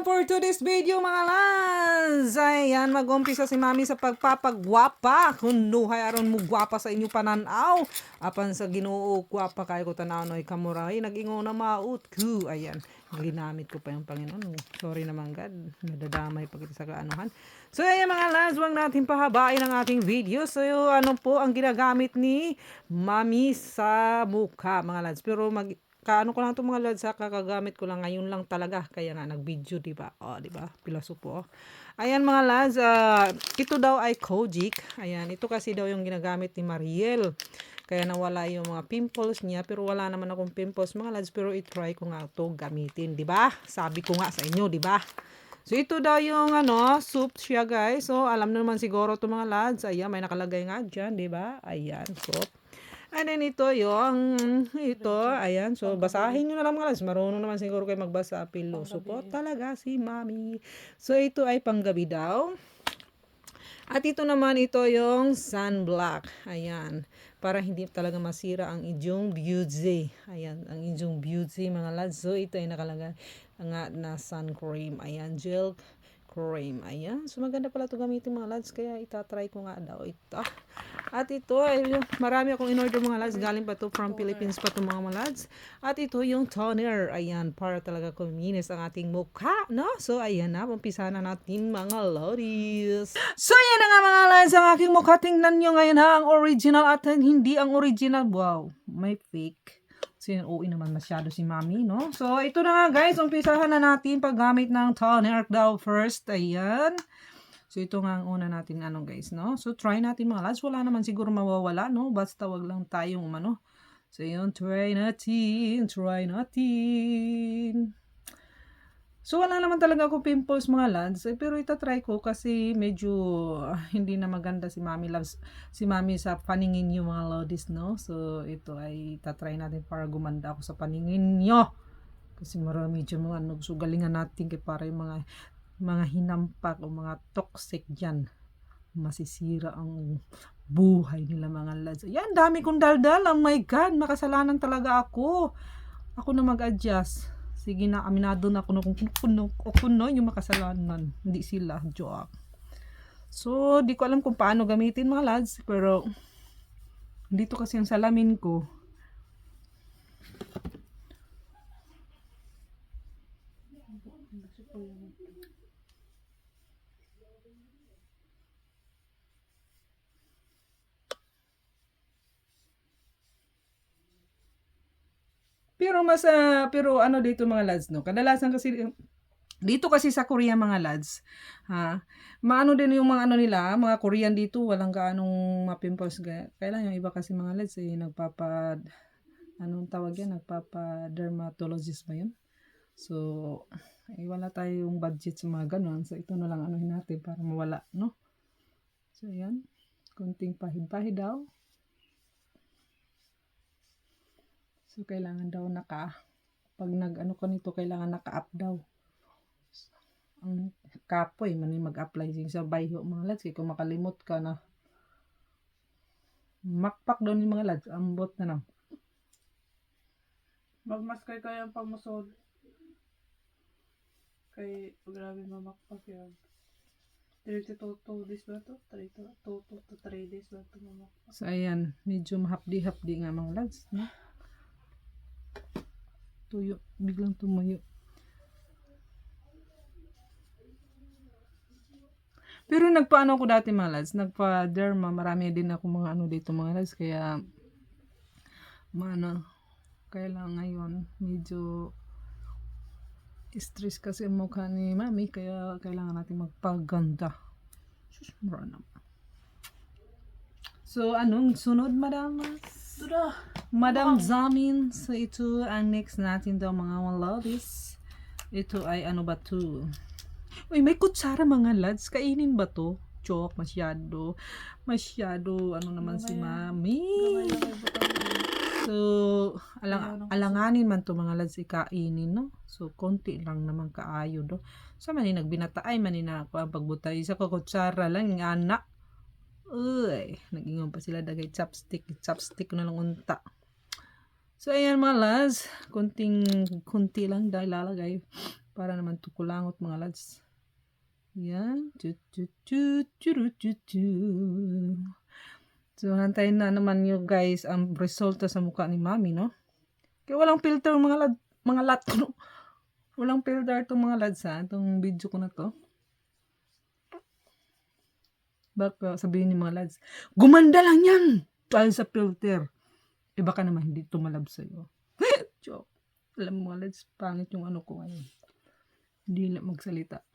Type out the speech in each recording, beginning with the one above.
Ayan for today's video mga lads. Ayan, mag-umpisa si mami sa pagpapagwapa. Kunuhay aron mo gwapa sa inyo pananaw. Apan sa Ginoo gwapa kayo ko tanaw noy kamuray. Nag-ingo na maut ko. Ayan, ginamit ko pa yung Panginoon. Sorry naman God. Nadadamay pa kita sa kaanuhan. So ayan mga lads, huwag natin pahabain ang ating video. So ano po ang ginagamit ni mami sa mukha mga lads. Pero kaano ko lang itong mga lads, kakagamit ko lang ngayon lang talaga, kaya nga nag-video, di ba? Oh, di ba? Pilaso po. Ayan mga lads, ito daw ay Kojic. Ayan, ito kasi daw yung ginagamit ni Mariel. Kaya nawala yung mga pimples niya, pero wala naman akong pimples mga lads, pero i-try ko nga ito gamitin, di ba? Sabi ko nga sa inyo, di ba? So ito daw yung soup siya guys. So alam naman siguro to mga lads. Ayan, may nakalagay nga dyan, di ba? Ayan, soup. And then ito ayan. So, basahin nyo na lang mga lads. Marunong naman siguro kayo magbasa. Piloso po talaga si mami. So, ito ay panggabi daw. At ito naman, ito yung sunblock. Ayan. Para hindi talaga masira ang inyong beauty. Ayan, ang inyong beauty mga lads. So, ito ay nakalagay nga na sun cream. Ayan, gel cream. Ayan. So, maganda pala ito gamitin mga lads. Kaya itatry ko nga daw ito. At ito ay marami akong in-order mga lads. Galing pa to from Philippines pa to mga lads. At ito yung toner. Ayan, para talaga kuminis ang ating mukha, no? So, ayan na. Umpisa na natin mga ladies. So, ayan na nga mga lads. Ang aking mukha. Tingnan nyo ngayon ha. Ang original at hindi ang original. Wow, may fake. So, uwi naman masyado si mami, no? So, ito na nga guys. Umpisahan na natin paggamit ng toner daw first. Ayan. So, ito nga ang una natin guys, no? So, try natin mga lads. Wala naman siguro mawawala, no? Basta wag lang tayong So, yun, try natin. So, wala naman talaga ako pimples mga lads. Pero itatry ko kasi medyo hindi na maganda si mami sa paningin nyo mga ladies, no? So, ito ay itatry natin para gumanda ako sa paningin nyo. Kasi medyo mga sugalingan natin kay para yung mga hinampak o mga toxic dyan. Masisira ang buhay nila mga lads. Yan, dami kong daldal. Oh my God, makasalanan talaga ako. Ako na mag-adjust. Sige na, aminado na ako kung kuno yung makasalanan. Hindi sila, joke. So, di ko alam kung paano gamitin mga lads. Pero, dito kasi ang salamin ko. Pero ano dito mga lads, no? Kadalasan kasi dito kasi sa Korea mga lads, maano din yung mga nila, mga Korean dito, walang gaanong mapimples. Kailan yung iba kasi mga lads anong tawag yan? Nagpapa-dermatologist ba yun? So, wala tayong budget sa mga ganon. So, ito na lang natin para mawala, no? So, yan. Kunting pahid-pahid daw. So, kailangan daw pag nag-ko nito, kailangan naka-up daw. Ang kapoy, mag-apply din sa bayho mga lads. Kung makalimot ka na, makpak daw ni mga lads. Ambot na lang. Magmaskay kayo ang pangmusod. Kay grabe mamakpak yan. 32 days ba ito? 2 to 3 days ba ito mamakpak? So, ayan. Medyo mahapdi-hapdi nga mga lads. No? Tuyo. Biglang tumuyo. Pero nagpaano ko dati mga lads. Nagpa-derma. Marami din ako mga dito mga lads. Kaya kailangan ngayon medyo stress kasi ang mukha ni mami. Kaya kailangan natin magpaganda. Mura naman. So, anong sunod, madam? Madam Zamin. So, ito ang next natin daw mga ladies. Ito ay ano ba to? Uy, may kutsara mga lads. Kainin ba to? Chok, masyado naman si mami. So, alanganin man to mga lads ikainin, no? So, konti lang naman kaayo do. Sa nagbinataay manina ako ang pagbutay sa kutsara lang ng anak. Uy, nag-ingon pa sila dagay chopstick na lang unta. So, ayan mga lads, kunti lang dahil lalagay Para naman tukulangot mga lads. Yan. Chut, chut, chut, churut, chut, chut. So, hantayin na naman nyo guys ang resulta sa mukha ni Mami, no? Kaya walang filter mga lat, no? Walang filter itong mga lads ha, itong video ko na to. Baka sabihin ni mga lads, gumanda lang yan! Dahil sa filter. Eh baka naman hindi tumalab sa'yo. Joke. Alam mo mga lads, pangit yung ano ko ngayon. Hindi na magsalita.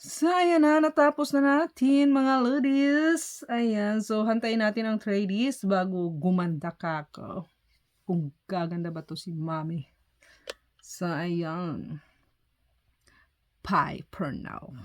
So, ayan na. Natapos na natin, mga ladies. Ayan. So, hantayin natin ang 3 days bago gumanda ka ako. Kung gaganda ba to si Mami. So, ayan. Bye for now.